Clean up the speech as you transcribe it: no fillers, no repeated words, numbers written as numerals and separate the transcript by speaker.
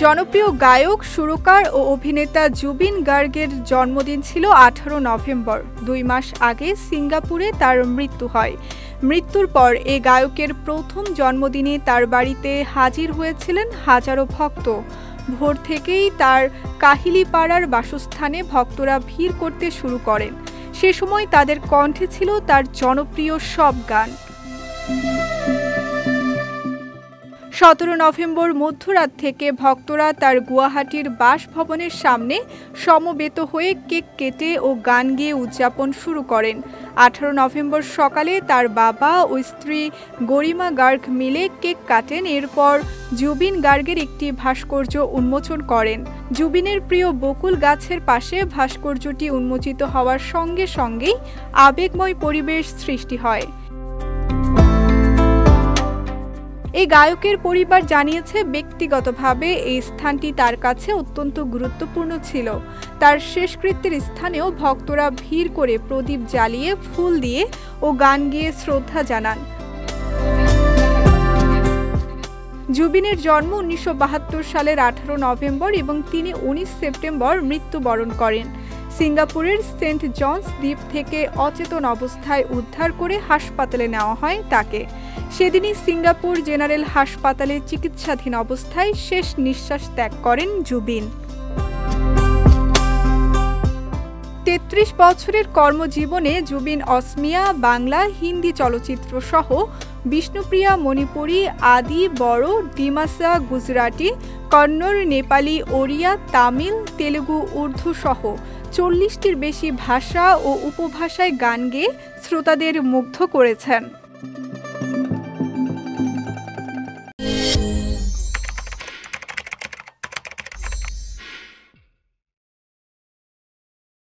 Speaker 1: জনপ্রিয় গায়ক, সুরকার ও অভিনেতা জুবিন গার্গের জন্মদিন ছিল 18 নভেম্বর। 2 মাস আগে সিঙ্গাপুরে তার মৃত্যু হয়। মৃত্যুর পর এ গায়কের প্রথম জন্মদিনে তার বাড়িতে হাজির হয়েছিলেন হাজারো ভক্ত। ভোর থেকেই তার কাহিলিপাড়ার বাসস্থানে ভক্তরা ভিড় করতে শুরু করেন। সে সময় তাদের কণ্ঠে ছিল তার জনপ্রিয় সব গান। 17 নভেম্বর মধ্যরাত থেকে ভক্তরা তার গুয়াহাটির বাসভবনের সামনে সমবেত হয়ে কেক কেটে ও গান গেয়ে উদযাপন শুরু করেন। 18 নভেম্বর সকালে তার বাবা ও স্ত্রী গরিমা গার্গ মিলে কেক কাটেন। এরপর জুবিন গার্গের একটি ভাস্কর্য উন্মোচন করেন। জুবিনের প্রিয় বকুল গাছের পাশে ভাস্কর্যটি উন্মোচিত হওয়ার সঙ্গে সঙ্গেই আবেগময় পরিবেশ সৃষ্টি হয়। এই গায়কের পরিবার জানিয়েছে, ব্যক্তিগতভাবে এই স্থানটি তার কাছে অত্যন্ত গুরুত্বপূর্ণ ছিল। তার শেষকৃত্যের স্থানেও ভক্তরা ভিড় করে প্রদীপ জ্বালিয়ে, ফুল দিয়ে ও গান গেয়ে শ্রদ্ধা জানান। জুবিনের জন্ম 1972 সালের 18 নভেম্বর এবং তিনি 19 সেপ্টেম্বর মৃত্যুবরণ করেন। সিঙ্গাপুরের সেন্ট জনস দ্বীপ থেকে অচেতন অবস্থায় উদ্ধার করে হাসপাতালে নেওয়া হয় তাকে। সেদিনই সিঙ্গাপুর জেনারেল হাসপাতালে চিকিৎসাধীন অবস্থায় শেষ নিঃশ্বাস ত্যাগ করেন জুবিন। 33 বছরের কর্মজীবনে জুবিন অসমিয়া, বাংলা, হিন্দি চলচ্চিত্র সহ বিষ্ণুপ্রিয়া মণিপুরী, আদি, বড়ো, ডিমাসা, গুজরাটি, কন্নড়, নেপালি, ওড়িয়া, তামিল, তেলুগু, উর্দু সহ 40টির বেশি ভাষা ও উপভাষায় গান গেয়ে শ্রোতাদের মুগ্ধ করেছেন।